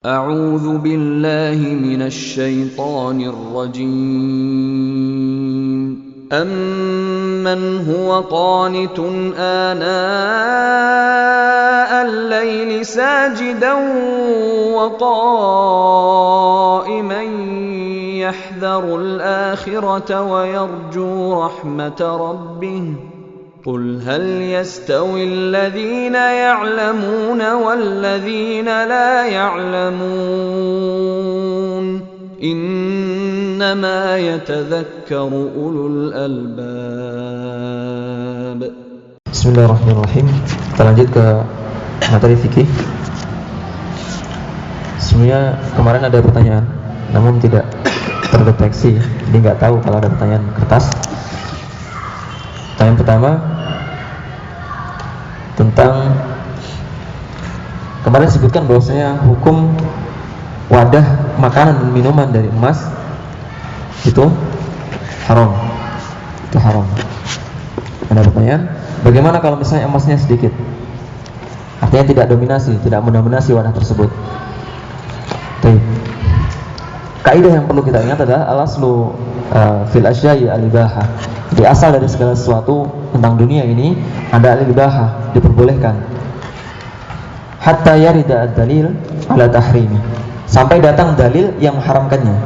أعوذ بالله من الشيطان الرجيم أمن هو قانت آناء الليل ساجدا وقائما يحذر الآخرة ويرجو رحمة ربه قل هل يستوي الذين يعلمون والذين لا يعلمون إنما يتذكر أولو الألباب. Bismillahirrahmanirrahim. Kita lanjut ke materi fikih. Sebenarnya kemarin ada pertanyaan, namun tidak terdeteksi, jadi nggak tahu kalau ada pertanyaan kertas. Pertanyaan pertama tentang kemarin disebutkan bahwasanya hukum wadah makanan dan minuman dari emas itu haram. Itu haram. Ada pertanyaan, bagaimana kalau misalnya emasnya sedikit? Artinya tidak mendominasi wadah tersebut. Baik. Kaidah yang perlu kita ingat adalah al-aslu fil asya'i al-ibahah. Di asal dari segala sesuatu tentang dunia ini ada al-ibahah, diperbolehkan. Hatta yarida ad-dalil ala tahrimi, sampai datang dalil yang mengharamkannya.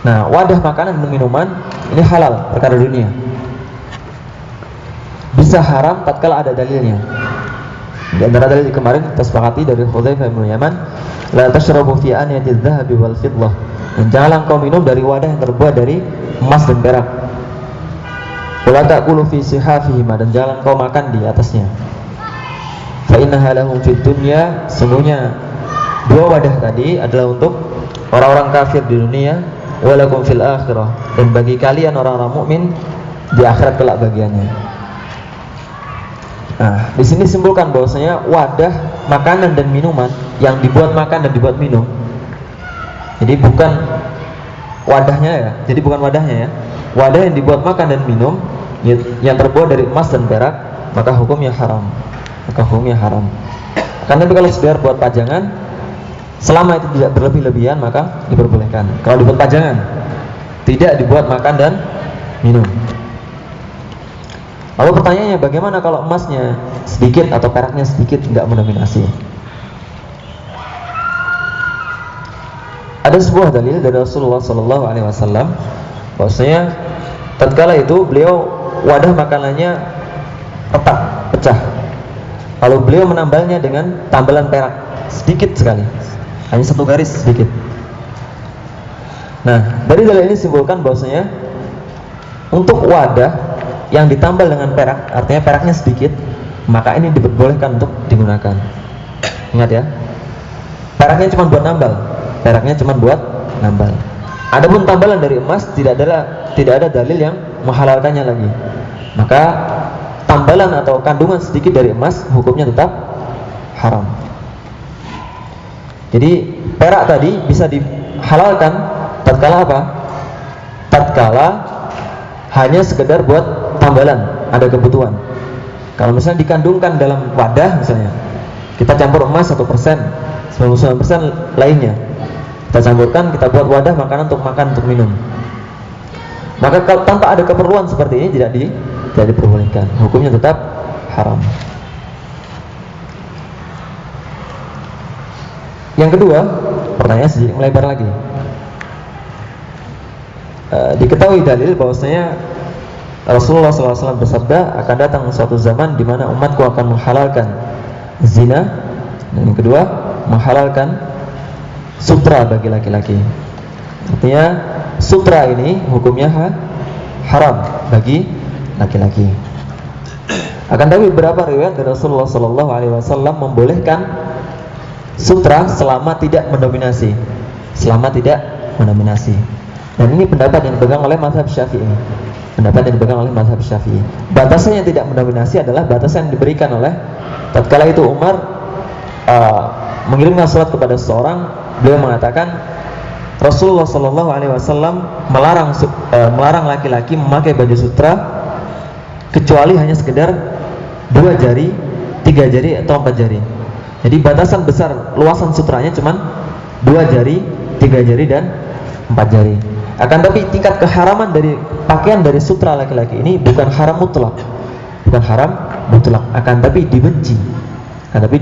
Nah, wadah makanan dan minuman ini halal, perkara dunia. Bisa haram tatkala ada dalilnya. Di antara dalil kemarin kita sepakati dari Hudzaifah bin Yaman, la tashrabu fi aniyatiz zahabi wal fiddah. Dan janganlah kau minum dari wadah yang terbuat dari emas dan perak. Wala ta'kulu fi sihafihima, dan jangan kau makan di atasnya. Fa innaha lahum fid dunya, sungguhnya dua wadah tadi adalah untuk orang-orang kafir di dunia, walakum fil akhirah, dan bagi kalian orang-orang mukmin di akhirat kelak bagiannya. Nah, di sini simpulkan bahwasanya wadah makanan dan minuman yang dibuat makan dan dibuat minum. Jadi bukan wadahnya ya. Jadi bukan wadahnya ya. Wadah yang dibuat makan dan minum yang terbuat dari emas dan perak, maka hukumnya haram. Karena kalau sekedar buat pajangan, selama itu tidak berlebih-lebihan, maka diperbolehkan. Kalau dibuat pajangan, tidak dibuat makan dan minum. Lalu pertanyaannya, bagaimana kalau emasnya sedikit atau peraknya sedikit, enggak mendominasi? Ada sebuah dalil dari Rasulullah SAW, bahwasanya tatkala itu beliau wadah makanannya retak, pecah. Lalu beliau menambalnya dengan tambalan perak sedikit sekali, hanya satu garis sedikit. Nah, dari dalil ini simpulkan bahwasanya untuk wadah yang ditambal dengan perak, artinya peraknya sedikit, maka ini diperbolehkan untuk digunakan. Ingat ya, peraknya cuma buat nambal. Adapun tambalan dari emas tidak ada dalil yang menghalalkannya lagi. Maka tambalan atau kandungan sedikit dari emas hukumnya tetap haram. Jadi perak tadi bisa dihalalkan tatkala apa? Tatkala hanya sekedar buat tambalan, ada kebutuhan. Kalau misalnya dikandungkan dalam wadah, misalnya kita campur emas 1%, 99% lainnya kita campurkan, kita buat wadah makanan untuk makan, untuk minum, maka tanpa ada keperluan seperti ini tidak diperbolehkan, hukumnya tetap haram. Yang kedua, pertanyaan sedikit melebar lagi. Diketahui dalil bahwasanya Rasulullah SAW bersabda, akan datang suatu zaman di mana umatku akan menghalalkan zina, dan yang kedua menghalalkan sutra bagi laki-laki. Artinya sutra ini hukumnya haram bagi laki-laki. Akan tapi beberapa riwayat dari Rasulullah SAW membolehkan sutra selama tidak mendominasi. Dan ini pendapat yang dipegang oleh mazhab Syafi'i. Batasan yang tidak mendominasi adalah batasan yang diberikan oleh tatkala itu Umar mengirimkan surat kepada seseorang. Beliau mengatakan Rasulullah SAW melarang laki-laki memakai baju sutra kecuali hanya sekedar 2 jari, 3 jari atau 4 jari. Jadi batasan besar luasan sutranya cuman 2 jari, 3 jari dan 4 jari. Akan tapi tingkat keharaman dari pakaian dari sutra laki-laki ini bukan haram mutlak. Bukan haram mutlak, akan tapi dibenci. Akan tapi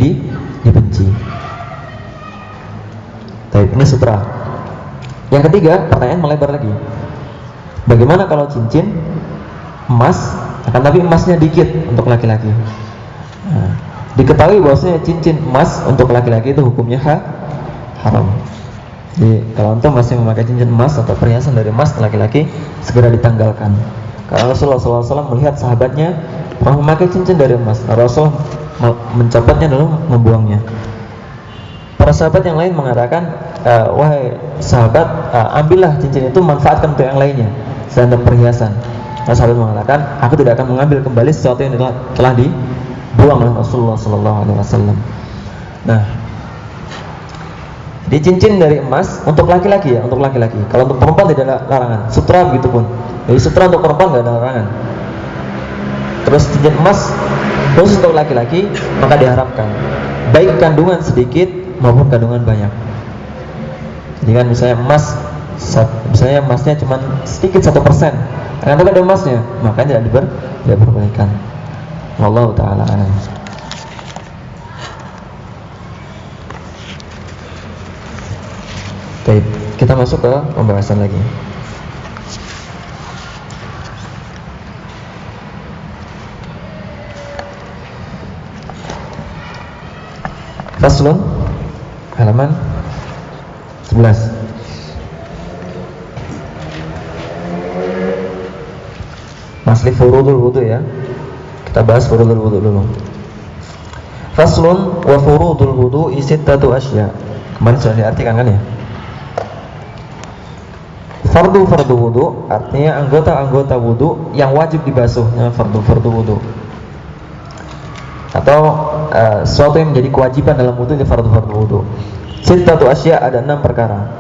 dibenci. Baik, ini sutra. Yang ketiga, pertanyaan melebar lagi. Bagaimana kalau cincin emas, akan tapi emasnya dikit untuk laki-laki? Nah, diketahui bahwasanya cincin emas untuk laki-laki itu hukumnya haram. Jadi kalau antum masih memakai cincin emas atau perhiasan dari emas laki-laki, segera ditanggalkan. Karena Rasulullah SAW melihat sahabatnya pernah memakai cincin dari emas, Rasul mencopotnya lalu membuangnya. Para sahabat yang lain mengatakan, wahai sahabat, ambillah cincin itu, manfaatkan untuk yang lainnya selain perhiasan. Para sahabat mengatakan, aku tidak akan mengambil kembali sesuatu yang telah dibuang oleh Rasulullah SAW. Nah, di cincin dari emas untuk laki-laki ya, untuk laki-laki. Kalau untuk perempuan tidak ada larangan. Sutra begitu pun. Jadi sutra untuk perempuan tidak ada larangan. Terus cincin emas khusus untuk laki-laki, maka diharapkan baik kandungan sedikit maupun kandungan banyak. Jadi kan misalnya emas, misalnya emasnya cuma sedikit 1%, akan tapi ada emasnya, maka tidak diperbolehkan. Wallahu ta'ala a'lam. Baik, kita masuk ke pembahasan lagi. Faslun, halaman 11. Masih furudul wudu ya. Kita bahas furudul wudu dulu. Faslun wa furudul wudu sittatu asya. Kemarin sudah diartikan kan ya? Fardu wudu artinya anggota-anggota wudu yang wajib dibasuhnya, fardu wudu. Atau sesuatu yang menjadi kewajiban dalam wudu ini fardu wudu. Sittatu asya, ada 6 perkara.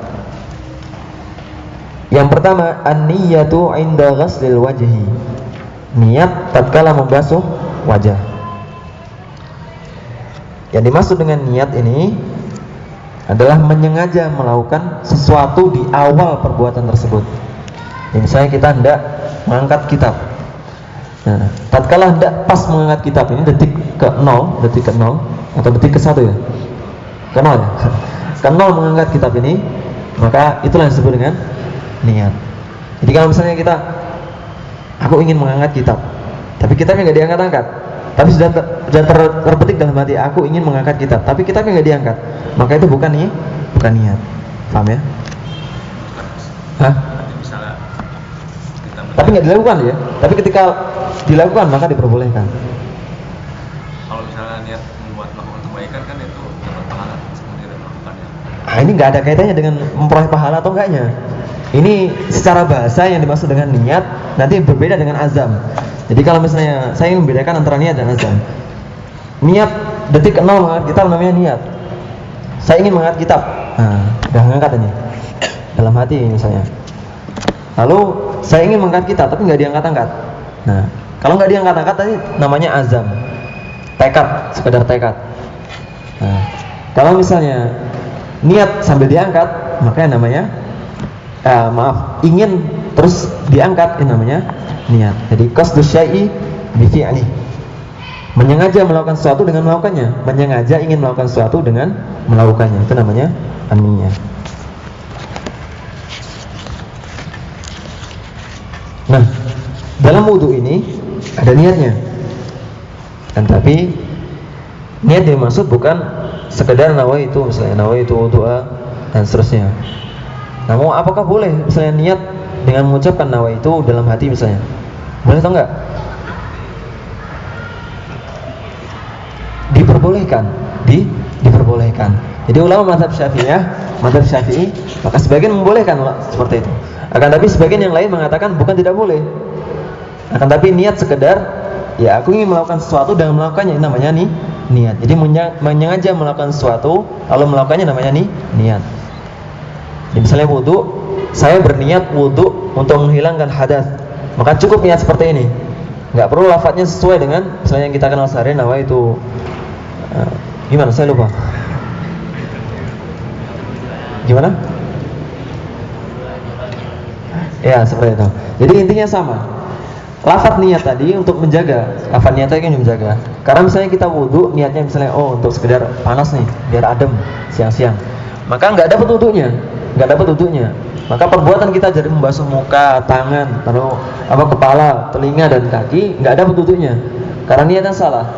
Yang pertama, an-niyatu 'inda ghaslil wajhi. Niat tatkala membasuh wajah. Yang dimaksud dengan niat ini adalah menyengaja melakukan sesuatu di awal perbuatan tersebut. Jadi misalnya kita hendak mengangkat kitab. Nah, tatkala hendak pas mengangkat kitab ini detik ke 0 atau detik ke 1 ya? Ke 0 ya? Ke 0 mengangkat kitab ini, maka itulah yang disebut dengan niat. Jadi kalau misalnya aku ingin mengangkat kitab, tapi kitabnya nggak diangkat-angkat, tapi sudah terbetik dalam hati, aku ingin mengangkat kitab, tapi kitabnya nggak diangkat, maka itu bukan niat. Paham ya? Hah? Tapi nggak dilakukan ya. Tapi ketika dilakukan maka diperbolehkan. Kalau misalnya niat melakukan kebaikan kan itu dapat pahala sebenarnya melakukannya. Ini nggak ada kaitannya dengan memperoleh pahala atau enggaknya. Ini secara bahasa yang dimaksud dengan niat nanti berbeda dengan azam. Jadi kalau misalnya saya ingin membedakan antara niat dan azam. Niat detik 0 mengangkat kitab namanya niat. Saya ingin mengangkat kitab. Nah, udah ngangkat ini. Dalam hati misalnya. Lalu saya ingin mengangkat kitab tapi nggak diangkat-angkat. Nah, kalau nggak diangkat-angkat tadi namanya azam. Tekad, sekedar tekad. Nah, kalau misalnya niat sambil diangkat, maka yang namanya ingin terus diangkat, ini namanya niat. Jadi qasdu syai'i bi fi'li. Menyengaja melakukan sesuatu dengan melakukannya. Menyengaja ingin melakukan sesuatu dengan melakukannya. Itu namanya an-niyah. Nah, dalam wudu ini ada niatnya. Dan tapi niat yang dimaksud bukan sekedar nawaitu, misalnya nawaitu wudu'a dan seterusnya. Namun apakah boleh misalnya niat dengan mengucapkan nawaitu dalam hati misalnya? Boleh atau enggak? Diperbolehkan. Diperbolehkan. Jadi ulama mazhab Syafi'i, maka sebagian membolehkan seperti itu. Akan tapi sebagian yang lain mengatakan bukan tidak boleh. Akan tapi niat sekedar, ya aku ingin melakukan sesuatu dan melakukannya, namanya niat. Jadi menyengaja melakukan sesuatu lalu melakukannya namanya niat. Jadi misalnya wudu, saya berniat wudu untuk menghilangkan hadas, maka cukup niat seperti ini. Enggak perlu lafadznya sesuai dengan misalnya yang kita kenal sehari, nawaitu Gimana? Saya lupa. Gimana? Ya, seperti itu. Jadi intinya sama. Lafaz niat tadi untuk menjaga. Lafaz niat tadi kan menjaga. Karena misalnya kita wudu, niatnya misalnya untuk sekedar panas nih, biar adem siang-siang. Maka nggak dapat wudunya. Maka perbuatan kita jadi membasuh muka, tangan, lalu kepala, telinga dan kaki nggak dapat wudunya. Karena niatnya salah.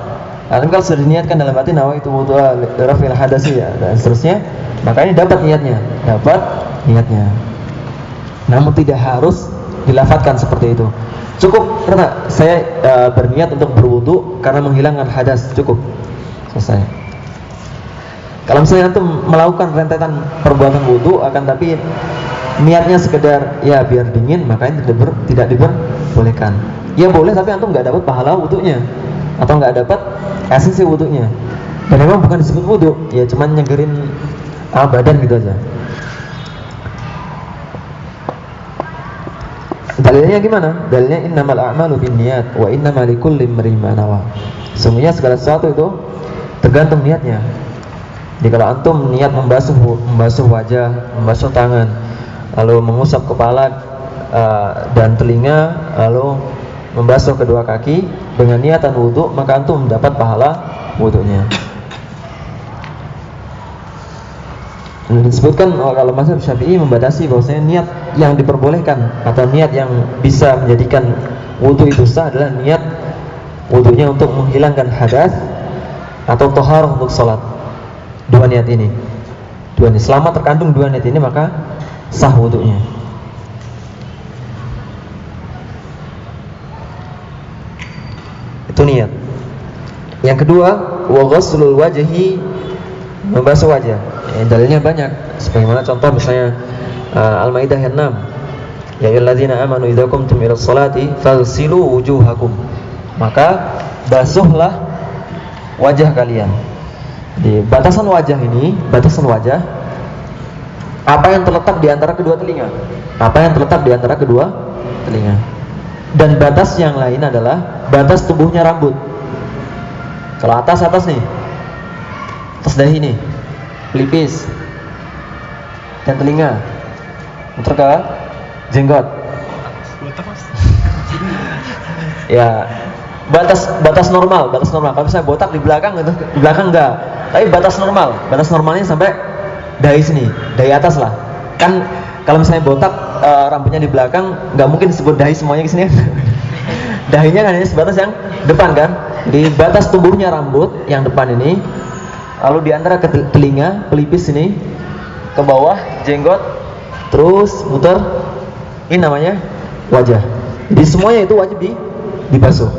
Karena kalau sudah diniatkan dalam hati nawaitu wudu rafil hadasi ya dan seterusnya, maka ini dapat niatnya. Namun tidak harus dilafatkan seperti itu. Cukup karena saya berniat untuk berwudu karena menghilangkan hadas, cukup. Selesai. Kalau misalnya antum melakukan rentetan perbuatan wudu akan tapi niatnya sekedar ya biar dingin, maka ini tidak diperbolehkan. Ya boleh tapi antum nggak dapat pahala wudunya atau nggak dapat esensi wudunya. Dan memang bukan disebut wudu, ya cuman nyegerin badan gitu aja. Dalilnya gimana? Dalilnya innamal a'malu binniyat wa innamal likulli imrin ma nawa. Semuanya segala sesuatu itu tergantung niatnya. Jadi kalau antum niat membasuh wajah, membasuh tangan, lalu mengusap kepala dan telinga, lalu membasuh kedua kaki dengan niatan wudu, maka antum mendapat pahala wudunya. Disebutkan kalau mazhab Syafi'i membatasi bahwasanya niat yang diperbolehkan atau niat yang bisa menjadikan wudu itu sah adalah niat wudunya untuk menghilangkan hadas atau thaharah untuk salat. Dua niat ini. Selama terkandung dua niat ini maka sah wudunya. Itu niat. Yang kedua, wa ghuslul wajhi, membasuh wajah. Dalilnya banyak. Sebagaimana contoh misalnya Al-Maidah ayat 6. Ya ayyuhalladzina amanu idza qumtum ilas salati faghsilu wujuhakum. Maka basuhlah wajah kalian. Di batasan wajah ini, apa yang terletak di antara kedua telinga. Dan batas yang lain adalah batas tumbuhnya rambut. Kalau atas nih, atas dahi nih, pelipis dan telinga, muter ke jenggot. Ya, batas normal. Kalau misalnya botak di belakang enggak. Tapi batas normalnya sampai dahi sini, dahi atas lah. Kan kalau misalnya botak rambutnya di belakang, nggak mungkin disebut dahi semuanya ke sini. Dahinya kan hanya sebatas yang depan kan. Di batas tumbuhnya rambut yang depan ini, lalu di antara telinga, pelipis ini ke bawah jenggot, terus muter, ini namanya wajah. Jadi semuanya itu wajib dibasuh.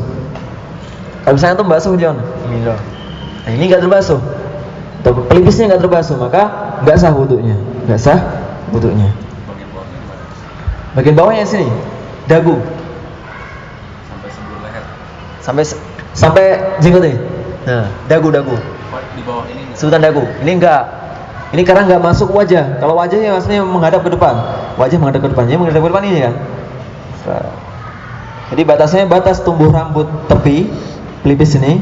Kalau misalnya itu membasuh John, nah ini nggak terbasuh, atau pelipisnya nggak terbasuh, maka nggak sah wudunya. Bagian bawahnya sini, dagu, sampai sebelum leher, sampai jenggot ini. Nah, dagu. Di bawah ini Sebutan dagu. Ini enggak. Ini karena enggak masuk wajah. Kalau wajahnya maksudnya menghadap ke depan. Wajah menghadap ke depan. Jadi menghadap ke depan ini kan. Jadi batasnya batas tumbuh rambut tepi pelipis ini.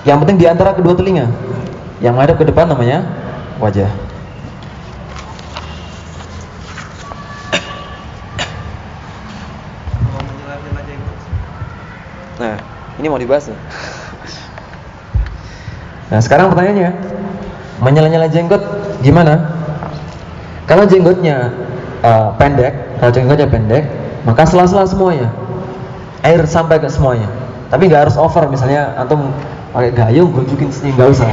Yang penting di antara kedua telinga. Yang menghadap ke depan namanya wajah. Nah, ini mau dibahas nih. Nah, sekarang pertanyaannya, menyela-nyela jenggot gimana? Kalau jenggotnya pendek, maka sela-sela semuanya, air sampai ke semuanya. Tapi nggak harus over, misalnya antum pakai gayung gunjukin sini, nggak usah.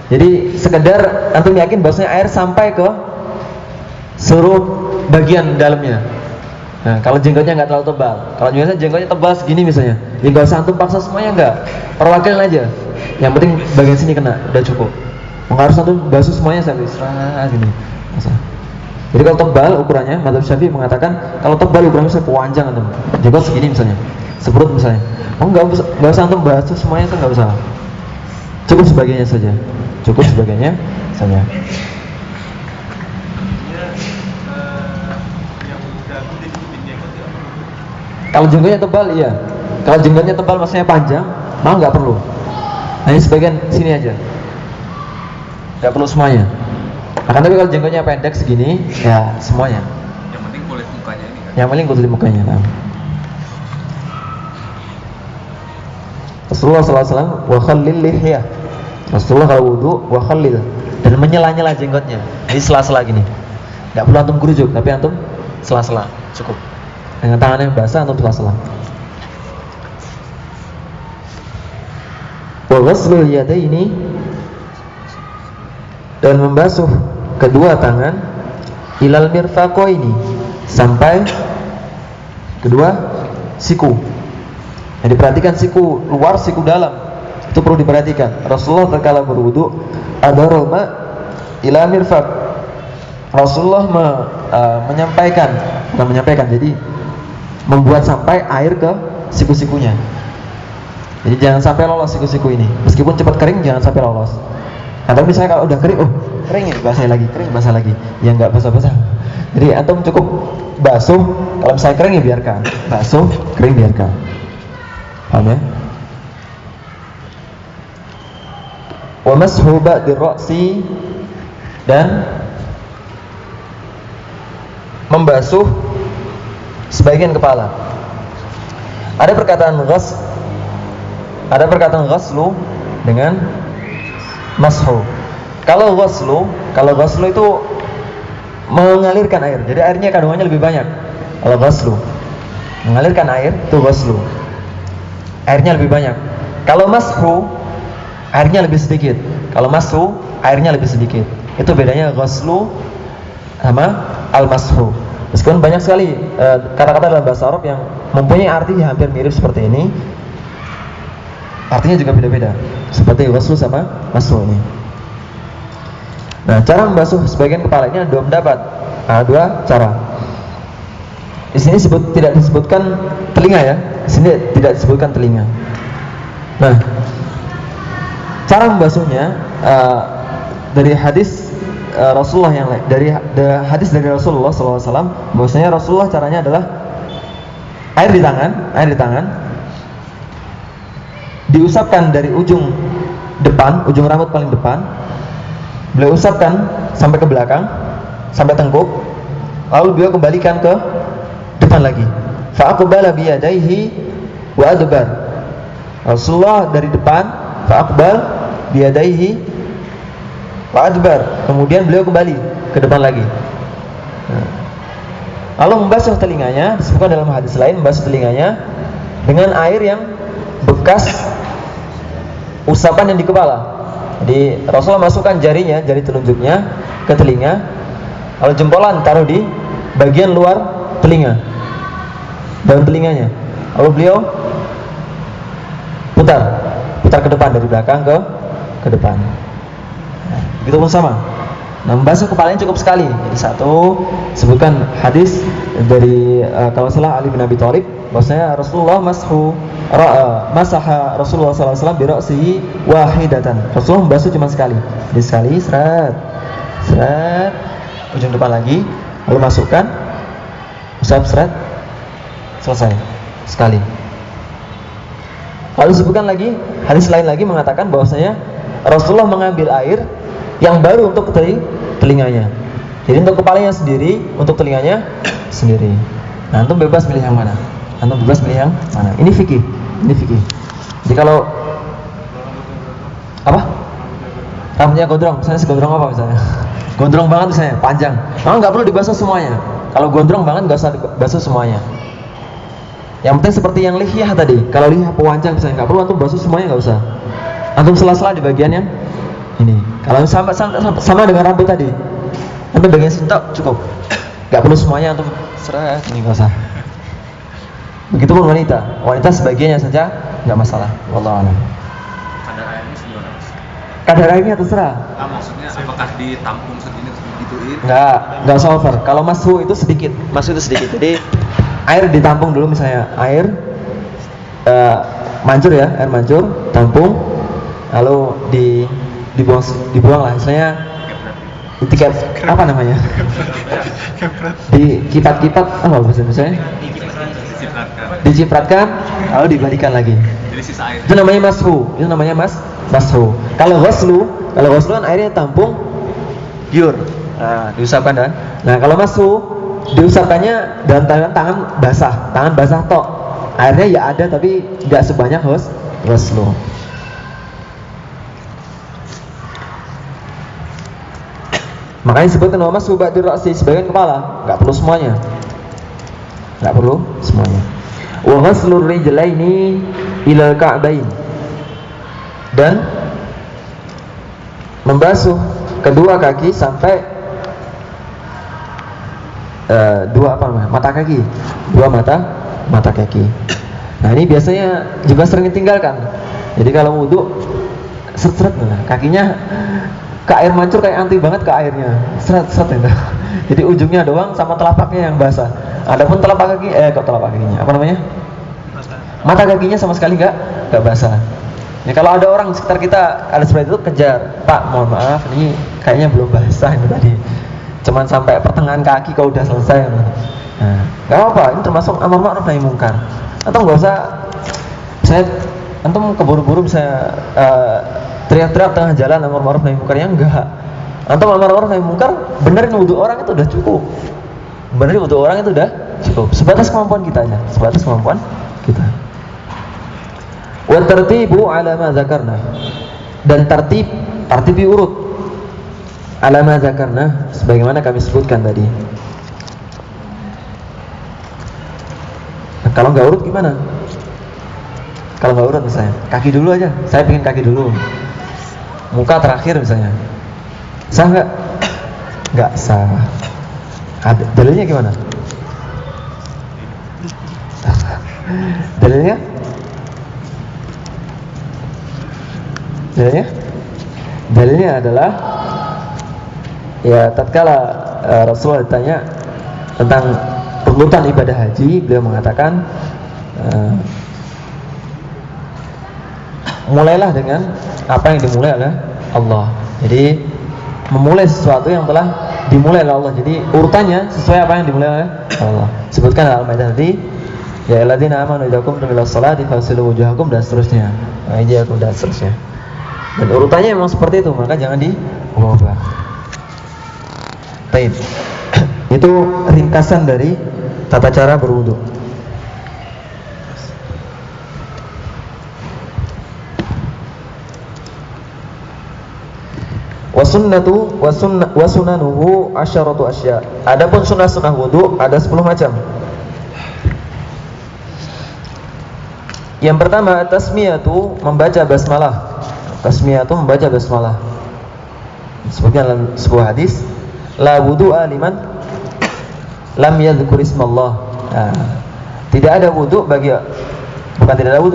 Jadi sekedar antum yakin bahwasanya air sampai ke seluruh bagian dalamnya. Nah, kalau jenggotnya nggak terlalu tebal, kalau jenggotnya tebal segini misalnya, ya nggak usah antum paksa semuanya, nggak, perwakilan aja. Yang penting bagian sini kena, udah cukup. Nggak harus antum basuh semuanya sampai serah sini. Jadi kalau tebal ukurannya, mazhab Syafi'i mengatakan kalau tebal ukurannya misalnya panjang antum, jenggot segini misalnya, seperut misalnya, nggak usah antum basuh semuanya, itu nggak usah. Cukup sebagiannya saja. Kalau jenggotnya tebal, iya. Kalau jenggotnya tebal maksudnya panjang, maka nggak perlu. Hanya sebagian sini aja, nggak perlu semuanya. Akan tapi kalau jenggotnya pendek segini, ya semuanya. Yang penting kulit mukanya ini kan. Yang penting kulit mukanya. Nah. Rasulullah SAW wa khallil lihya. Rasulullah kalau wudu wa khallil, dan menyela-nyela jenggotnya. Jadi sela-sela gini. Enggak perlu antum gerujuk, tapi antum sela-sela cukup. Dengan tangannya basah antum sela-sela. Wa ghaslul yadaini, dan membasuh kedua tangan ilal mirfaqaini, sampai kedua siku. Yang diperhatikan siku luar, siku dalam, itu perlu diperhatikan. Rasulullah tatkala berwudu adaroma ila mirfaq. Rasulullah menyampaikan, jadi membuat sampai air ke siku-sikunya. Jadi jangan sampai lolos siku-siku ini. Meskipun cepat kering, jangan sampai lolos. Atau misalnya kalau udah kering, kering ini basah lagi, kering basah lagi, ya nggak basah-basah. Jadi antum cukup basuh. Kalau misalnya kering ya biarkan, basuh, kering biarkan. Paham ya? Wa mashu ba'dir ra'si, dan membasuh sebagian kepala. Ada perkataan ghaslu dengan mashu. Kalau ghaslu itu mengalirkan air, jadi airnya kandungannya lebih banyak. Kalau ghaslu mengalirkan air, itu ghaslu, airnya lebih banyak. Kalau mashu, airnya lebih sedikit. Itu bedanya ghaslu sama al-mashu. Meskipun banyak sekali kata-kata dalam bahasa Arab yang mempunyai arti yang hampir mirip seperti ini, artinya juga beda-beda. Seperti ghaslu sama mashu ini. Nah, cara membasuh sebagian kepala ini ada dua pendapat. Dua cara. Di sini tidak disebutkan telinga ya. Di sini tidak disebutkan telinga. Nah, cara membasuhnya dari hadis Rasulullah yang lain, dari hadis dari Rasulullah SAW, bahwasanya Rasulullah caranya adalah air di tangan diusapkan dari ujung depan, ujung rambut paling depan, beliau usapkan sampai ke belakang, sampai tengkuk, lalu beliau kembalikan ke depan lagi. Fa'aqbala biyadaihi wa adbar. Rasulullah dari depan, fa'aqbal biyadaihi wa adbar. Kemudian beliau kembali ke depan lagi. Lalu membasuh telinganya, disebutkan dalam hadis lain, membasuh telinganya dengan air yang bekas usapan yang di kepala. Jadi Rasulullah masukkan jari telunjuknya ke telinga, lalu jempolan taruh di bagian luar telinga, dalam telinganya. Lalu beliau putar ke depan, dari belakang ke depan. Begitu pun sama. Nah, membasuh kepalanya cukup sekali. Jadi satu, sebutkan hadis dari kalau salah Ali bin Abi Thalib, bahwasanya Rasulullah masaha Rasulullah SAW bi ra'sihi wahidatan. Rasulullah membasuh cuma sekali. Jadi sekali, seret, ujung depan lagi, lalu masukkan, usap, seret, selesai, sekali. Lalu sebutkan lagi hadis lain lagi mengatakan bahwasanya Rasulullah mengambil air yang baru untuk telinganya. Jadi untuk kepalanya sendiri, untuk telinganya sendiri. Nah, antum bebas pilih yang mana. Ini fikih. Jadi kalau apa? Rambutnya gondrong, misalnya segondrong apa misalnya? Gondrong banget misalnya, panjang. Nggak perlu dibasuh semuanya. Kalau gondrong banget nggak usah dibasuh semuanya. Yang penting seperti yang lihyah tadi. Kalau lihyah pewanjang misalnya, nggak perlu antum basuh semuanya, nggak usah. Antum sela-sela di bagian yang ini. Kalau sama dengan rambut tadi, antum bagian sentok cukup. Nggak perlu semuanya antum seret, ini nggak usah. Begitupun wanita sebagiannya saja nggak masalah. Wallahu a'lam. Kadar airnya segimana? Kadar airnya terserah. Maksudnya apakah ditampung segini digituin? Nggak usah over. Kalau masuk itu sedikit. Jadi air ditampung dulu, misalnya air mancur ya, air mancur, tampung, lalu dibuang lah, misalnya tiket apa namanya? Dikipat-kipat apa bahasa Indonesia? Dicipratkan, lalu dibalikan lagi. Jadi sisa air. Itu namanya mashu. mashu. Kalau ghuslu kan airnya tampung pure. Nah, diusapkan dan. Nah, kalau mashu diusapkannya dalam tangan basah tok. Airnya ya ada tapi enggak sebanyak ghuslu. Makanya disebutkan wa mashu ba'dir ra'si, sebagian kepala, enggak perlu semuanya. Wa ghaslur rijlaini ilal ka'bain, dan membasuh kedua kaki sampai mata kaki. Nah, ini biasanya juga sering ditinggalkan. Jadi kalau wudu seret-seret kakinya ke air mancur, kayak anti banget ke airnya. Seret-seret itu. Jadi ujungnya doang sama telapaknya yang basah. Adapun telapak kakinya apa namanya? Mata kakinya sama sekali enggak basah. Ya, kalau ada orang di sekitar kita ada seperti itu, kejar, Pak, mohon maaf, ini kayaknya belum basah ini tadi. Cuman sampai pertengahan kaki kalau udah selesai. Nah, enggak apa-apa, ini termasuk amar ma'ruf nahi munkar. Atau enggak usah antum keburu-buru bisa teriak-teriak tengah jalan amar ma'ruf nahi munkar, ya enggak. Antum amar ma'ruf nahi munkar, benerin wudu orang itu udah cukup. Sebatas kemampuan kita aja, Wa tartibu ala ma zakarna, dan tartib urut ala ma zakarna, sebagaimana kami sebutkan tadi. Nah, kalau enggak urut gimana? Kalau enggak urut misalnya, kaki dulu aja. Saya pengen kaki dulu. Muka terakhir misalnya. Sah enggak? Enggak sah. Dalilnya gimana? Dalilnya adalah ya tatkala Rasulullah ditanya tentang runutan ibadah haji, beliau mengatakan mulailah dengan apa yang dimulai oleh Allah. Jadi memulai sesuatu yang telah dimulai oleh Allah. Jadi urutannya sesuai apa yang dimulai oleh Allah. Sebutkan Al-Maidah tadi, ya alladzina amanu idza qumtum ila sholati faghsilu wujuhakum dan seterusnya. Dan seterusnya. Dan urutannya memang seperti itu, maka jangan diubah-ubah. Baik. Itu ringkasan dari tata cara berwudu. Wasunanuhu asyaratu asya. Adapun sunnah wudu ada 10 macam. Yang pertama, tasmiyatu, membaca basmalah. Sebutkan dalam sebuah hadis, la wudu'a liman lam yadhkur ismallah. Tidak ada wudu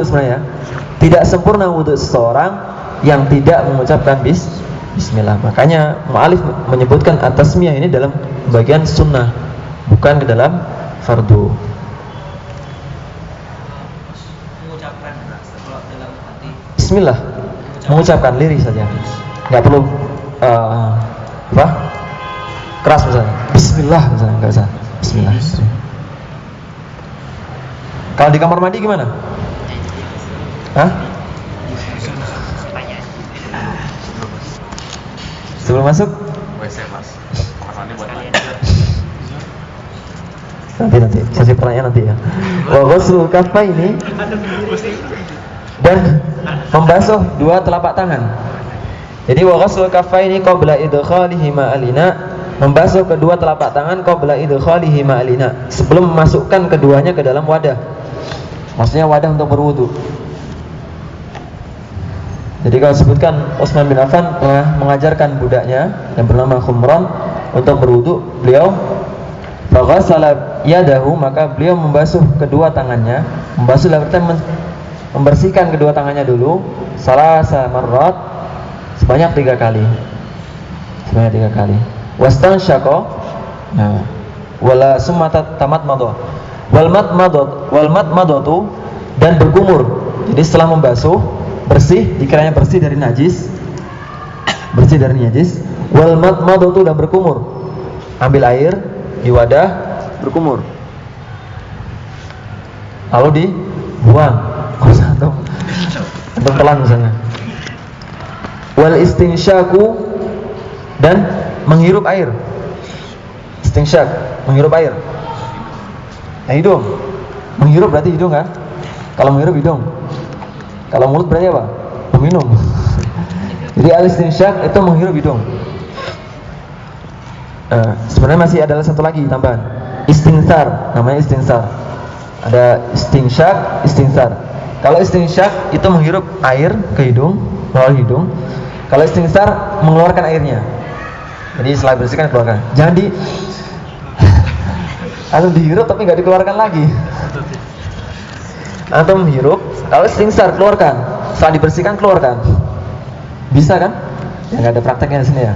sebenarnya. Tidak sempurna wudu seseorang yang tidak mengucapkan bismillah. Makanya mu'alif menyebutkan at-tasmiyah ini dalam bagian sunnah, bukan ke dalam fardu. Mengucapkan setelah dalam hati. Bismillah, mengucapkan lirik saja, nggak perlu keras misalnya. Bismillah misalnya, nggak usah. Bismillah. Kalau di kamar mandi gimana? Sebelum masuk? WC mas. Mandi buat mandi. Nanti sesi pertanyaan nanti ya. Wa ghusl kaffaini, dan membasuh dua telapak tangan. Jadi wa ghusl kaffaini qabla idkhalihi ma'alina, membasuh kedua telapak tangan qabla idkhalihi ma'alina, sebelum memasukkan keduanya ke dalam wadah. Maksudnya wadah untuk berwudu. Jadi kalau sebutkan Utsman bin Affan pernah mengajarkan budaknya yang bernama Khumran untuk berwudu, beliau faghasala yadahu, maka beliau membasuh kedua tangannya. Membasuh artinya membersihkan kedua tangannya dulu, salasa marrat, sebanyak 3 kali. Wastansyaqa, wala sumata tamat madha. Wal madmadatu, dan berkumur. Jadi setelah membasuh bersih, dikiranya bersih dari najis. Wal madmadatu, dan berkumur. Ambil air di wadah, berkumur, lalu dibuang. Antum telan misalnya, Wal istinsyaku, dan menghirup air. Istinsyak, menghirup air. Hidung. Menghirup berarti hidung kan? Kalau menghirup hidung. Kalau mulut berarti apa? Meminum. Jadi al-istinsyak itu menghirup hidung. Sebenarnya masih ada satu lagi tambahan. Istinsar, namanya istinsar. Ada istinsyak, istinsar. Kalau istinsyak itu menghirup air ke hidung, melalui hidung. Kalau istinsar mengeluarkan airnya. Jadi setelah bersihkan keluarkan. Jangan atau dihirup tapi nggak dikeluarkan lagi. Atau menghirup, kalau istinsar keluarkan, setelah dibersihkan keluarkan. Bisa kan? Ya nggak ada prakteknya di sini ya.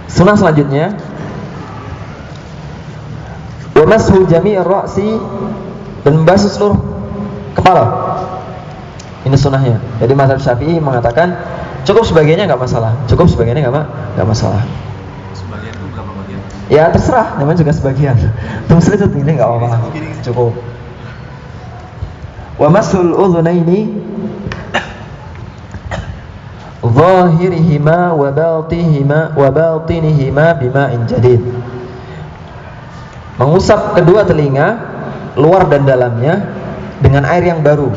Sunnah selanjutnya, wa mashu jami' ar-ra'si, dan membasuh seluruh kepala. Ini sunnahnya. Jadi mazhab Syafi'i mengatakan cukup sebagiannya nggak masalah. Cukup sebagiannya nggak masalah. Sebagian itu berapa bagian? Ya terserah, namanya juga sebagian. Terus itu ini nggak apa-apa. Cukup. Wa masul udhunaini zahirihima wa batinihima bima'in jadid. Mengusap kedua telinga, luar dan dalamnya, dengan air yang baru.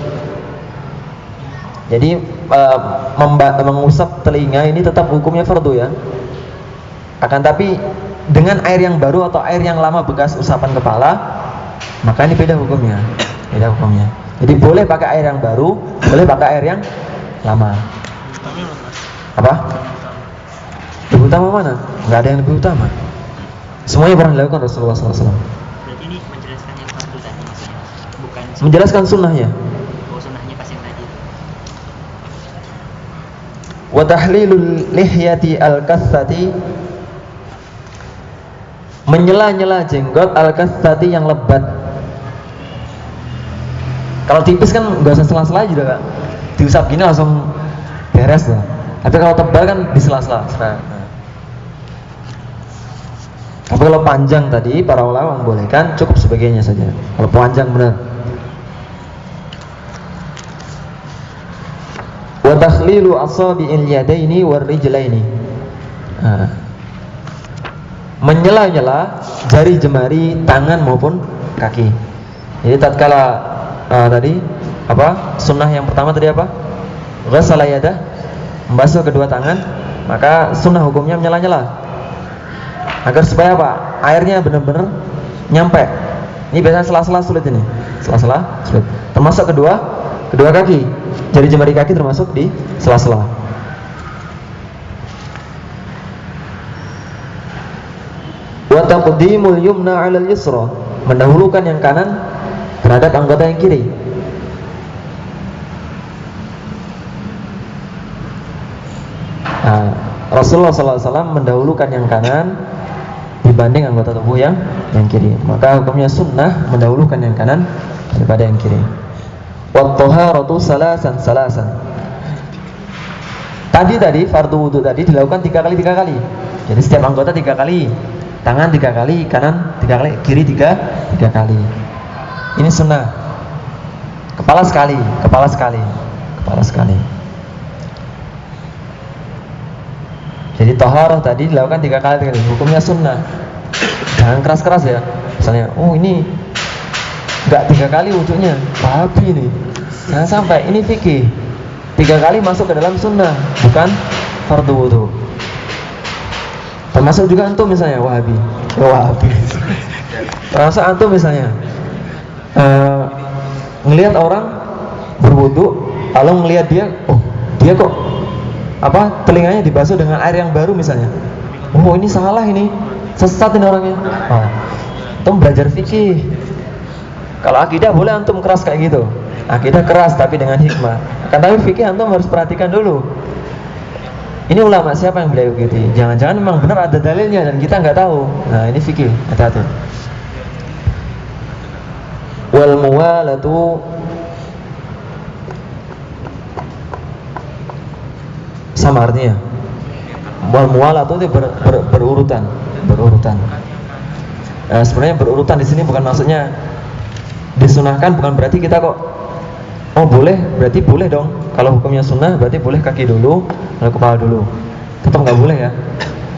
Jadi mengusap telinga ini tetap hukumnya fardu ya. Akan tapi dengan air yang baru atau air yang lama bekas usapan kepala, maka ini beda hukumnya. Beda hukumnya. Jadi boleh pakai air yang baru, boleh pakai air yang lama. Apa? Lebih utama mana? Enggak ada yang lebih utama. Semuanya pernah dilakukan Rasulullah SAW. Berarti ini menjelaskan yang fardu tadi maksudnya, bukan Menjelaskan sunnahnya. sunnahnya pas yang tadi. Wa tahlilul lihyati al-kassati, menyela-nyela jenggot al-kassati yang lebat. Kalau tipis kan nggak usah sela-sela juga Kak. Diusap gini langsung beres lah. Tapi kalau tebal kan di sela-sela. Tapi kalau panjang tadi para ulama membolehkan cukup sebagiannya saja. Kalau panjang benar. Wa takhlilu asabi'il yadaini war rijlaini. Menyela-nyela jari jemari tangan maupun kaki. Jadi tatkala tadi apa? Sunnah yang pertama tadi apa? Ghassala yadah, membasuh kedua tangan, maka sunnah hukumnya menyela-nyela. Agar supaya apa? Airnya benar-benar nyampe. Ini biasanya sela-sela sulit ini. Sela-sela sulit. Termasuk kedua kaki. Jari jemari kaki termasuk di sela-sela. Wa taqdimul yumna 'alal yusra, mendahulukan yang kanan terhadap anggota yang kiri. Rasulullah SAW mendahulukan yang kanan dibanding anggota tubuh yang kiri. Maka hukumnya sunnah mendahulukan yang kanan daripada yang kiri. Wa thaharatu salasan. Tadi fardu wudu tadi dilakukan 3 kali. Jadi setiap anggota 3 kali. Tangan 3 kali, kanan 3 kali, kiri 3 kali. Ini sunnah. Kepala sekali. Jadi taharah tadi dilakukan 3 kali. Hukumnya sunnah. Jangan keras-keras ya. Misalnya, ini enggak 3 kali wudhunya, Wahabi ini. Jangan sampai, ini fikih. 3 kali masuk ke dalam sunnah, bukan fardu wudhu. Termasuk juga antum misalnya Wahabi. Termasuk antum misalnya ngelihat orang berwudhu, lalu ngelihat dia, dia kok telinganya dibasuh dengan air yang baru misalnya. Ini salah ini, sesat ini orangnya. Antum belajar fikih. Kalau akidah boleh antum keras kayak gitu. Akidah keras tapi dengan hikmah. Tapi fikih antum harus perhatikan dulu. Ini ulama siapa yang beliau gitu? Jangan-jangan memang benar ada dalilnya dan kita nggak tahu. Nah ini fikih, hati-hati. Wal muwalatu sama artinya. Wal muwalatu itu berurutan. Sebenarnya berurutan di sini bukan maksudnya disunahkan, bukan berarti kita kok Oh boleh, berarti boleh dong. Kalau hukumnya sunnah berarti boleh kaki dulu, lalu kepala dulu. Tetap nggak boleh ya.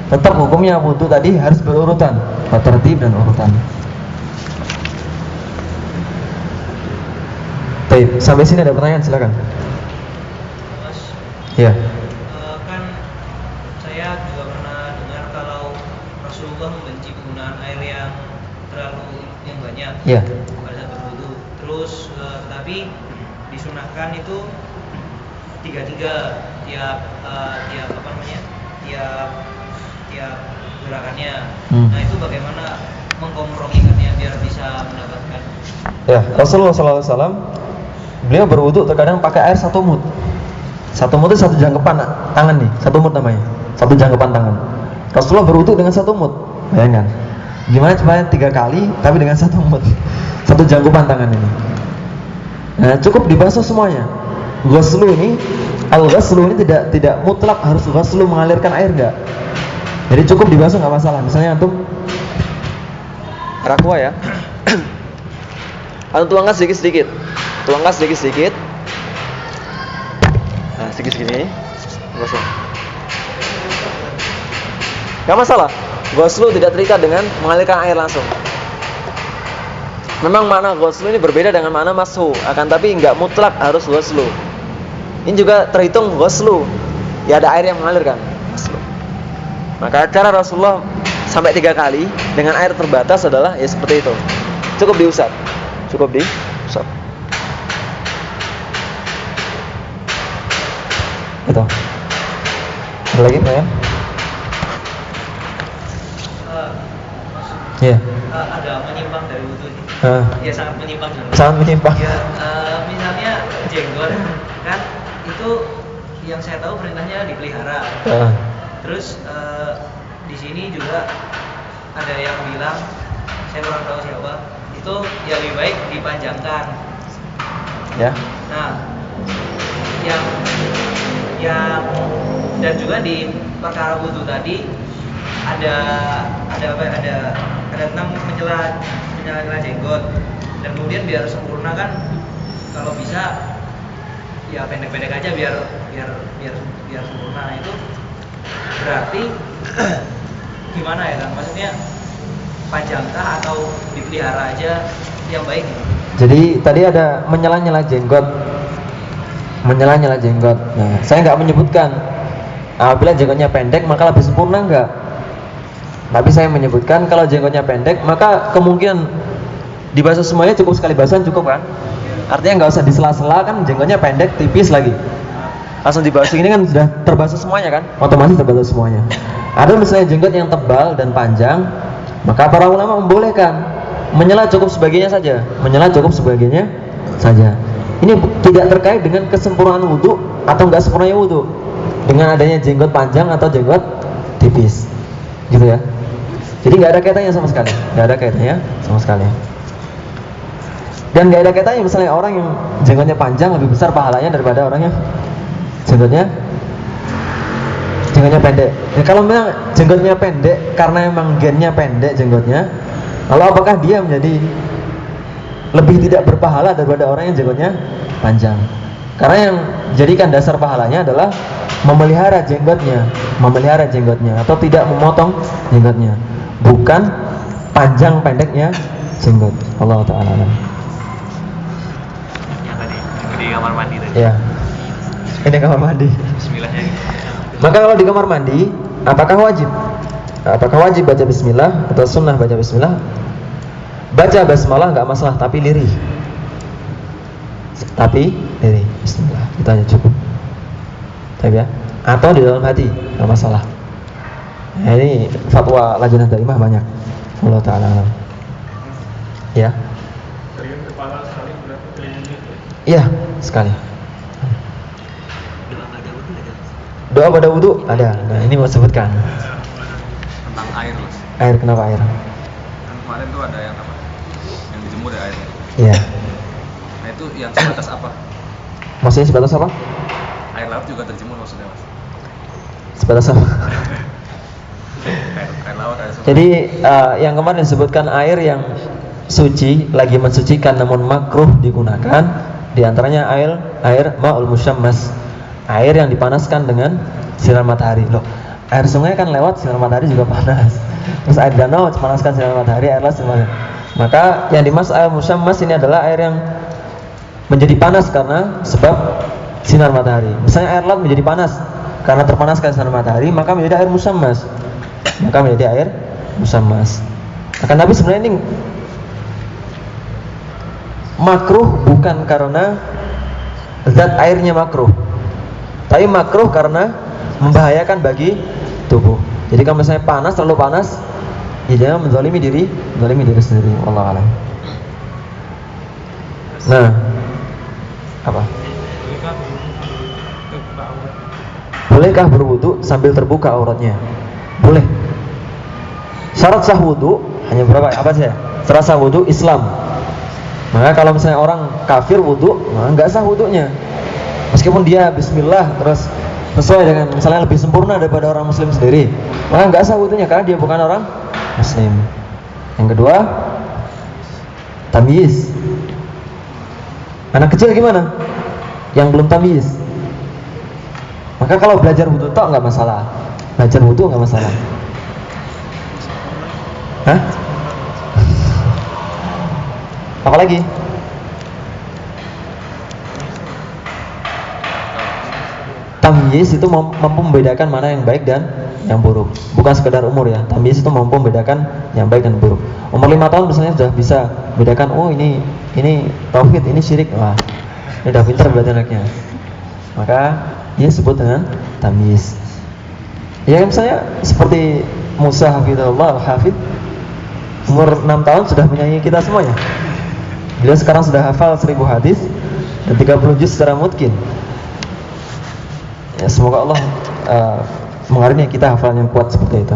Tetap hukumnya wudu tadi harus berurutan, tertib dan urutan. Baik, sampai sini ada pertanyaan, silakan. Mas, Ya. kan saya juga pernah dengar kalau Rasulullah membenci penggunaan air yang banyak Ya. pada saat berwudu. Terus tetapi disunahkan itu tiga tiap gerakannya. Nah itu bagaimana mengkompromikannya biar bisa mendapatkan? Ya, Rasulullah SAW beliau berwudu terkadang pakai air 1 mud. 1 mud itu 1 jangkepan tangan nih, 1 mud namanya, 1 jangkepan tangan. Rasulullah berwudu dengan 1 mud, bayangkan. Gimana caranya 3 kali tapi dengan 1 mud, 1 jangkepan tangan ini. Nah, cukup dibasuh semuanya. Ghuslu ini, al-ghuslu ini tidak mutlak harus ghuslu mengalirkan air, enggak. Jadi cukup dibasuh nggak masalah. Misalnya antum rakwa ya, antum tuangkan sedikit-sedikit, tuangkan sedikit-sedikit. Nah, sedikit gini, basuh. Nggak masalah. Ghuslu tidak terikat dengan mengalirkan air langsung. Memang makna ghuslu ini berbeda dengan makna mashu, akan tapi nggak mutlak harus ghuslu. Ini juga terhitung ghuslu. Ya ada air yang mengalirkan. Ghuslu. Maka cara Rasulullah sampai 3 kali dengan air terbatas adalah ya seperti itu. Cukup diusap. Cukup diusap. Itu. Ada lagi Pak ya? Iya. Ada menyimpang dari wudu ini. Ya sangat menyimpang. Sangat menyimpang. Ya, misalnya jenggot kan itu yang saya tahu perintahnya dipelihara. Terus di sini juga ada yang bilang, saya kurang tahu siapa, itu ya lebih baik dipanjangkan. Ya. Nah, yang dan juga di perkara wudu tadi ada tentang mencela jenggot, dan kemudian biar sempurna kan kalau bisa ya pendek-pendek aja biar sempurna. Nah, itu berarti gimana ya kan, maksudnya panjangkah atau dipelihara aja yang baik? Jadi tadi ada menyela-nyela jenggot. Nah, saya nggak menyebutkan apabila jenggotnya pendek maka lebih sempurna, enggak. Tapi saya menyebutkan kalau jenggotnya pendek maka kemungkinan dibasuh semuanya cukup sekali basuhan cukup kan? Artinya nggak usah disela-sela kan, jenggotnya pendek tipis lagi. Langsung dibasuh ini kan sudah terbasuh semuanya kan? Otomatis terbasuh semuanya. Ada misalnya jenggot yang tebal dan panjang, maka para ulama membolehkan menyela cukup sebagiannya saja. Ini tidak terkait dengan kesempurnaan wudu atau enggak sempurnanya wudu dengan adanya jenggot panjang atau jenggot tipis, gitu ya. Jadi nggak ada kaitannya sama sekali, Dan nggak ada kaitannya misalnya orang yang jenggotnya panjang lebih besar pahalanya daripada orang yang jenggotnya pendek. Ya, kalau memang jenggotnya pendek karena memang gennya pendek jenggotnya, lalu apakah dia menjadi lebih tidak berpahala daripada orang yang jenggotnya panjang? Karena yang jadikan dasar pahalanya adalah memelihara jenggotnya atau tidak memotong jenggotnya, bukan panjang pendeknya jenggot. Allah Ta'ala. Yang tadi di kamar mandi tadi. Ya. Ini kamar mandi. Bismillahnya. Maka kalau di kamar mandi, apakah wajib baca bismillah atau sunnah baca bismillah? Baca basmalah nggak masalah, tapi lirih. Bismillah, itu aja cukup. Tapi ya, atau di dalam hati nggak masalah. Nah, ini fatwa Lajnah Daimah banyak. Allah Ta'ala alam. Ya. Kepala sekali berapa kali? Iya, sekali. Doa pada wudu ada. Doa pada wudu ada. Nah, ini mau sebutkan. Tentang air, Mas. Air, kenapa air? Kan kemarin tuh ada yang apa? Yang dijemur ya airnya. Iya. Nah, itu yang sebatas apa? Maksudnya sebatas apa? Air laut juga terjemur maksudnya, Mas. Sebatas apa? Air laut, air sungai. Jadi yang kemarin disebutkan air yang suci lagi mensucikan namun makruh digunakan, Di antaranya air ma'ul musyammas, air yang dipanaskan dengan sinar matahari. Loh, air sungai kan lewat sinar matahari juga panas. Terus air danau dipanaskan sinar matahari, air las sinar. Maka yang dimaksud air musyammas ini adalah air yang menjadi panas karena sebab sinar matahari. Misalnya air laut menjadi panas karena terpanaskan sinar matahari, maka menjadi air musyammas. Akan tapi sebenarnya ini makruh bukan karena zat airnya makruh, tapi makruh karena membahayakan bagi tubuh. Jadi kalau misalnya panas, terlalu panas, ya jangan menzalimi diri sendiri. Wallahu a'lam. Nah, apa? Bolehkah berwudu sambil terbuka auratnya? Boleh. Syarat sah wudu hanya berapa? Apa sih? Syarat sah wudu Islam. Maka kalau misalnya orang kafir wudu, maka nggak sah wudunya. Meskipun dia bismillah terus sesuai dengan misalnya lebih sempurna daripada orang muslim sendiri, maka nggak sah wudunya karena dia bukan orang muslim. Yang kedua, tamyiz. Anak kecil gimana? Yang belum tamyiz. Maka kalau belajar wudu tok nggak masalah. Belajar wudu nggak masalah. Hah? Apalagi? Tamyiz itu mampu membedakan mana yang baik dan yang buruk. Bukan sekedar umur ya. Tamyiz itu mampu membedakan yang baik dan buruk. Umur 5 tahun misalnya sudah bisa bedakan, oh ini tauhid, ini syirik. Wah, ini udah pintar berarti anaknya. Maka dia sebut dengan tamyiz. Ya misalnya seperti Musa hafizahullah al-hafidh, umur 6 tahun sudah menyanyi kita semuanya. Dia sekarang sudah hafal 1000 hadis dan 30 juz secara mungkin. Ya, semoga Allah mengaruniai kita hafalan yang kuat seperti itu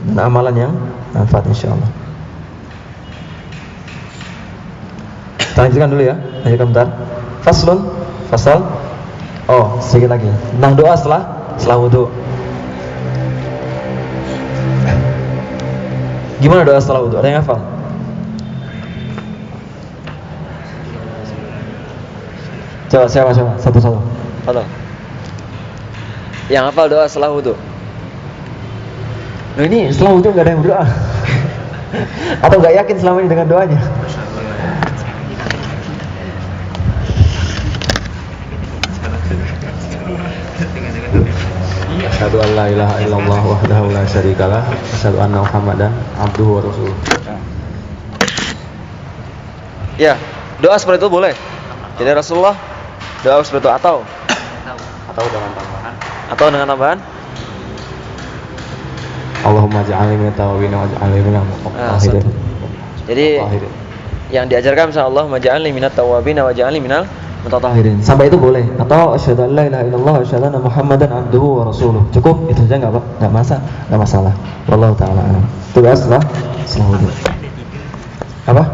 dan amalan yang manfaat insyaallah. Kita lanjutkan dulu ya. Lanjutkan bentar. Fasal. Oh, sedikit lagi. Tentang doa setelah wudu. Gimana doa setelah wudu? Ada yang hafal? Coba siapa? Satu-satu. Halo. Yang hafal doa setelah wudu. Loh ini setelah wudu nggak ada yang berdoa. Atau nggak yakin selama ini dengan doanya? Asyhadu an la ilaha illallah wahdahu la syarikalah, asyhadu anna Muhammadan abduhu wa rasuluh. Ya, doa seperti itu boleh. Jadi Rasulullah doa seperti itu atau dengan tambahan? Allahumma ja'alni minat tawabin wa ja'alni minal mutatahhirin. Jadi yang diajarkan misalnya Allahumma ja'alni minat tawabin wa ja'alni minal mutatahhirin. Sampai itu boleh. Atau asyhadu an la ilaha illallah wa asyhadu anna Muhammadan abduhu wa rasuluh. Cukup itu saja enggak masalah. Wallahu taala alam. Itu setelah wudu. Apa?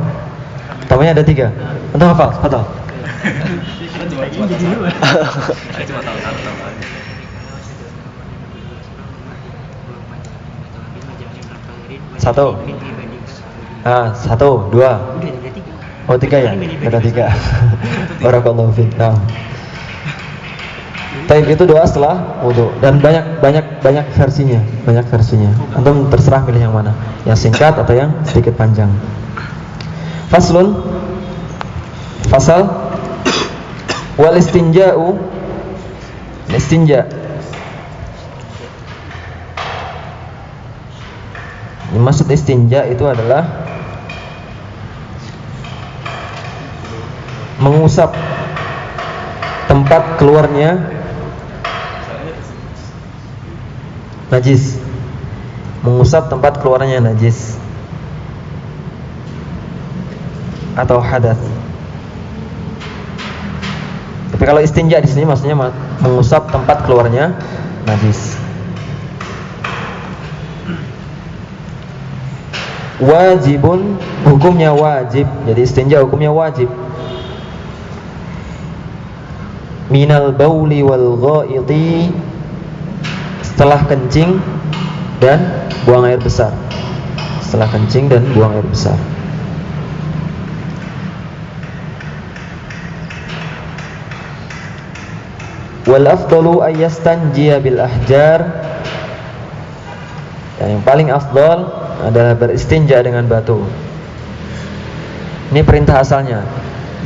Tamanya ada 3. Entah hafal? Hafal. Satu. 1, 2. Oh 3 ya? Ada 3. Barakallahu fiik. Nah. Taib itu doa setelah wudu dan banyak versinya. Antum terserah pilih yang mana, yang singkat atau yang sedikit panjang. Fasal wal istinja. Yang maksud istinja itu adalah mengusap tempat keluarnya najis. Mengusap tempat keluarnya najis atau hadas. Tapi kalau istinja di sini maksudnya mengusap tempat keluarnya najis. Wajibun, hukumnya wajib. Jadi istinja hukumnya wajib. Minal bauli wal ghaiti, setelah kencing dan buang air besar. Setelah kencing dan buang air besar. Wal afdalu ayyastanjiya bil ahjar. Yang paling afdal adalah beristinja dengan batu. Ini perintah asalnya.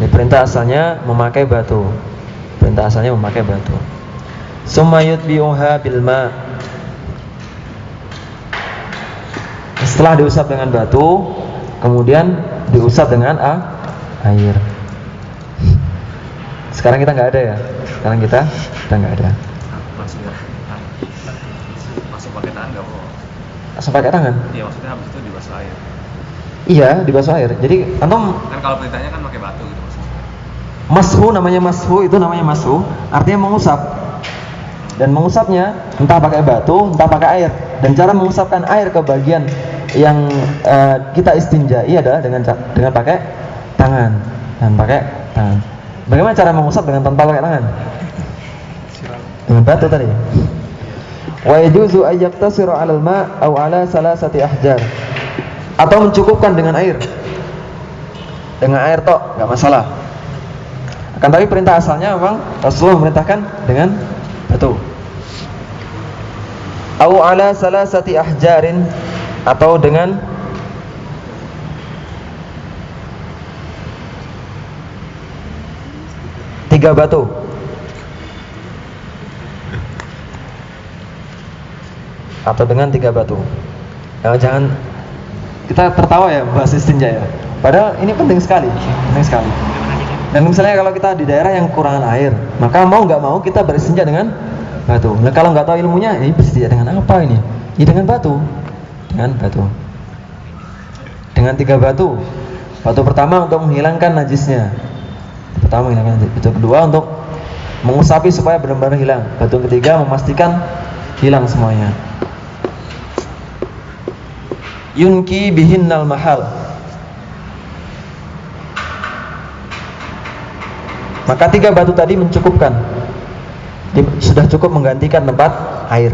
Ini perintah asalnya memakai batu. Perintah asalnya memakai batu. Summa yutbi'uha bil ma. Setelah diusap dengan batu, kemudian diusap dengan air. Sekarang kita nggak ada ya. Sekarang kita nggak ada. Masuk pakai tangan nggak boleh? Langsung pakai tangan? Iya, maksudnya habis itu dibasuh air. Iya, dibasuh air. Jadi antum Kan kalau perintahnya kan pakai batu gitu maksudnya. mashu, namanya mashu, itu namanya mashu, artinya mengusap. Dan mengusapnya entah pakai batu, entah pakai air. Dan cara mengusapkan air ke bagian yang kita istinjai adalah dengan pakai tangan. Dan pakai tangan. Bagaimana cara mengusap dengan tanpa pakai tangan? Dengan batu tadi. Wa yajuzu ay yaqtasiru 'ala al-ma' aw 'ala salasati ahjar. Atau mencukupkan dengan air. Dengan air tok, enggak masalah. Akan tapi perintah asalnya memang Rasulullah memerintahkan dengan batu. Aw 'ala salasati ahjarin, atau dengan tiga batu. Atau dengan tiga batu. Jangan kita tertawa ya bahas istinja ya. Padahal ini penting sekali, penting sekali. Dan misalnya kalau kita di daerah yang kekurangan air, maka mau nggak mau kita beristinja dengan batu. Nah, kalau nggak tahu ilmunya, ini beristinja dengan apa ini? Ya dengan batu, dengan batu. Dengan tiga batu. Batu pertama untuk menghilangkan najisnya. Pertama menghilangkan najis. Batu kedua untuk mengusapi supaya benar-benar hilang. Batu ketiga memastikan hilang semuanya. Yunki bihinnal mahal. Maka tiga batu tadi mencukupkan. Sudah cukup menggantikan tempat air.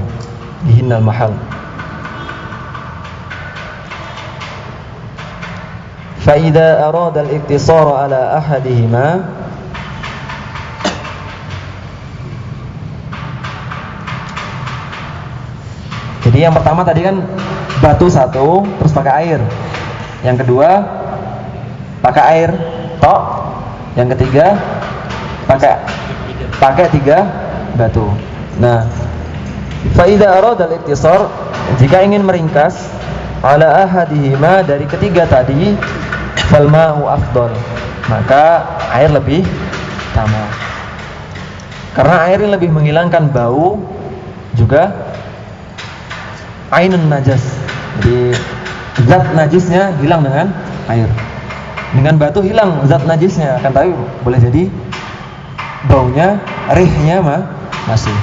Bihinnal mahal. Fa idza arada al-iktisara ala ahadihima, jadi yang pertama tadi kan batu satu, terus pakai air. Yang kedua pakai air tok. Yang ketiga pakai tiga batu. Nah, fa idza arada al-iktisar, jika ingin meringkas ala ahadihima dari ketiga tadi, fal ma'u afdal, maka air lebih utama. Karena air ini lebih menghilangkan bau, juga ainun najas. Jadi zat najisnya hilang dengan air. Dengan batu hilang zat najisnya, akan tapi boleh jadi baunya, rihnya masih.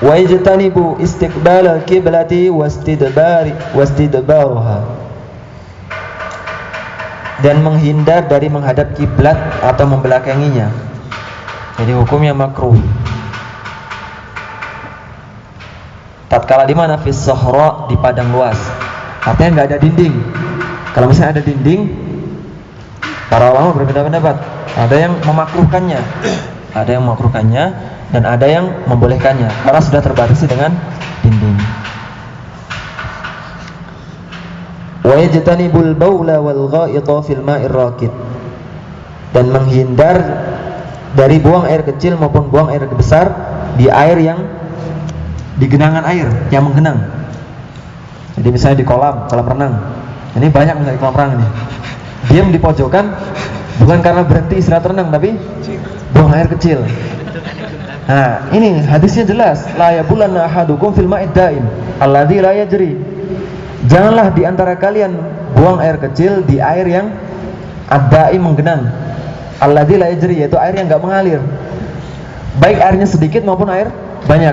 Wa yajtanibu istiqbal al-qiblati wastidbaruha, dan menghindar dari menghadap kiblat atau membelakanginya. Jadi hukumnya makruh. Tatkala di mana? Fis sahra, di padang luas. Artinya enggak ada dinding. Kalau misalnya ada dinding, para ulama berbeda pendapat. Ada yang memakruhkannya, dan ada yang membolehkannya karena sudah terbatasi dengan dinding. Wa yajtanibul baula wal gha'ita fil ma'ir raqid, dan menghindar dari buang air kecil maupun buang air besar di air yang di genangan air yang menggenang. Jadi misalnya di kolam renang. Ini banyak misalnya di kolam renang ini. Diam di pojokan bukan karena berhenti istirahat renang, tapi buang air kecil. Nah, ini hadisnya jelas, la yabulanna ahadukum fil ma'id daim alladzi la yajri. Janganlah di antara kalian buang air kecil di air yang ad-daim, menggenang. Alladzi la yajri, yaitu air yang enggak mengalir. Baik airnya sedikit maupun air banyak.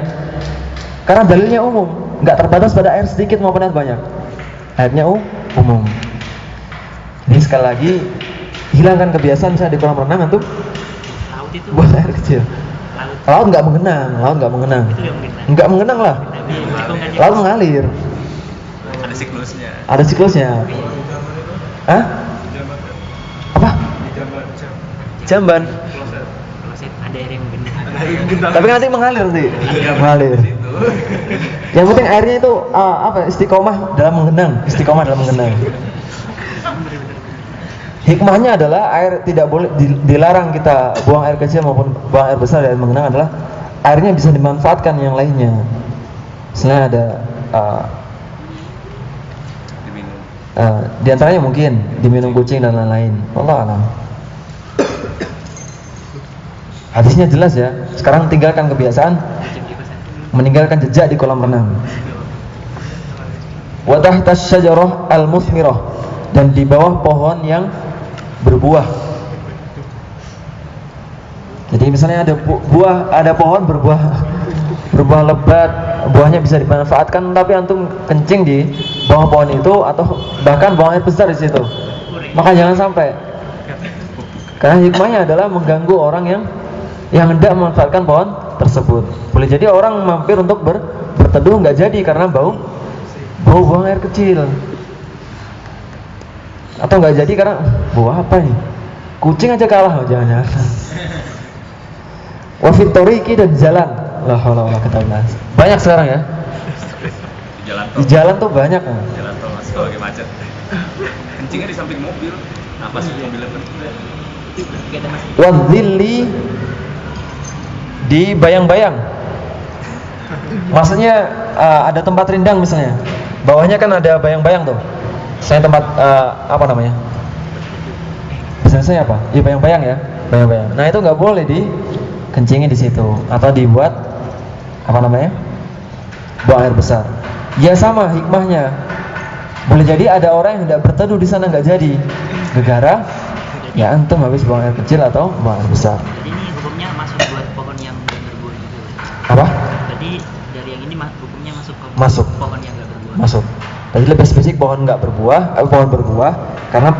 Karena dalilnya umum, enggak terbatas pada air sedikit maupun air banyak. Airnya umum. Ini sekali lagi, hilangkan kebiasaan misalnya di kolam renang untuk buang air kecil. Laut enggak mengenang. Enggak mengenang lah. Laut mengalir. Ada siklusnya. Ada siklusnya. Hah? Jamban. Apa? Di jamban. Jamban. Kloset. Kloset ada air yang benar. Tapi kan nanti mengalir nanti. Mengalir. Yang penting airnya itu istiqomah dalam menggenang. Istiqomah dalam menggenang. Hikmahnya adalah air tidak boleh dilarang kita buang air kecil maupun buang air besar dari menggenang adalah airnya bisa dimanfaatkan yang lainnya. Misalnya ada Diminum. di antaranya mungkin diminum kucing dan lain-lain. Allah alam. Hadisnya jelas ya. Sekarang tinggalkan kebiasaan meninggalkan jejak di kolam renang. Wa tahtas syajarah al-muthmirah, dan di bawah pohon yang berbuah. Jadi misalnya ada pohon berbuah lebat, buahnya bisa dimanfaatkan, tapi antum kencing di bawah pohon itu atau bahkan buang air besar di situ, maka jangan sampai. Karena hikmahnya adalah mengganggu orang yang hendak memanfaatkan pohon tersebut. Boleh jadi orang mampir untuk berteduh nggak jadi karena bau buang air kecil. Atau nggak jadi karena buah apa nih? Kucing aja kalah, jangan-jangan. Wafit toriki, dan jalan. La haula wala quwwata illa billah. Banyak sekarang ya. Di jalan tol. Di jalan tuh banyak. Jalan tol Mas kalau lagi macet. Kencingnya di samping mobil. Napas mobilnya penuh. Wadzilli, di bayang-bayang. Maksudnya ada tempat rindang misalnya. Bawahnya kan ada bayang-bayang tuh. Saya tempat apa namanya? Misalnya saya apa? Ya bayang-bayang ya, bayang-bayang. Nah itu nggak boleh dikencingin di situ atau dibuat apa namanya? Buang air besar. Ya sama hikmahnya. Boleh jadi ada orang yang tidak berteduh di sana nggak jadi, gegara. Ya antum habis buang air kecil atau buang air besar. Jadi ini hukumnya masuk buat pohon yang berbuah gitu. Apa? Jadi dari yang ini hukumnya masuk ke Masuk. pohon yang nggak berbuah. Masuk. Tadi lebih spesifik pohon berbuah karena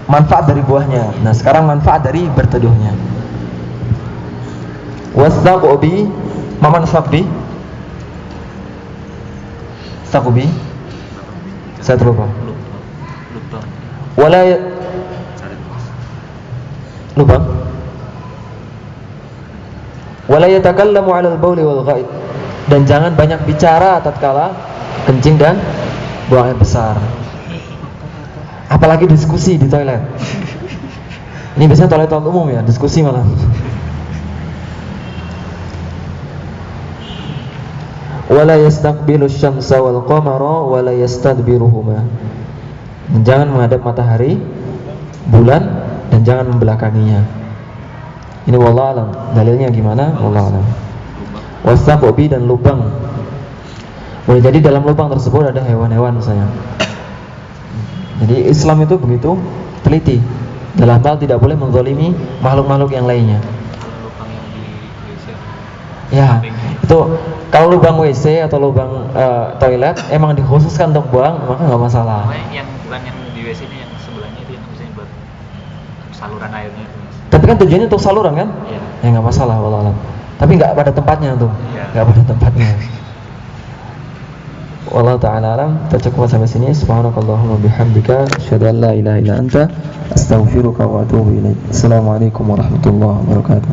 manfaat dari buahnya. Nah sekarang manfaat dari berteduhnya. Wasaqobi, maman sabbi, saqubi, saya terlupa. Lubang. Wala yatakallamu 'alal bauli wal ghaid, dan jangan banyak bicara tatkala kencing dan buang air besar. Apalagi diskusi di toilet. Ini biasanya toilet umum ya, diskusi malah. Wala yastaqbilu asy-syamsa wal qamara wala yastadbiruhuma. Jangan menghadap matahari, bulan, dan jangan membelakanginya. Ini wallahu alam. Dalilnya gimana? Wallahu alam. Wasaqobi, dan lubang. Boleh jadi dalam lubang tersebut ada hewan-hewan misalnya. Jadi Islam itu begitu teliti dalam hal tidak boleh menzalimi makhluk-makhluk yang lainnya. Lubang yang di WC. Ya, itu kalau lubang WC atau lubang toilet emang dikhususkan untuk buang, maka nggak masalah. Yang bukan yang di WC ini, yang sebelahnya itu yang misalnya buat saluran airnya itu. Tapi kan tujuannya untuk saluran kan? Iya. Ya nggak masalah, wallah alam. Tapi nggak pada tempatnya tuh, Iya. nggak pada tempatnya. Wallahu ta'ala alam. Kita cukup sampai sini. Subhanakallahumma bihamdika asyhadu an la ilaha illa anta astaghfiruka wa atubu ilaik. Assalamualaikum warahmatullahi wabarakatuh.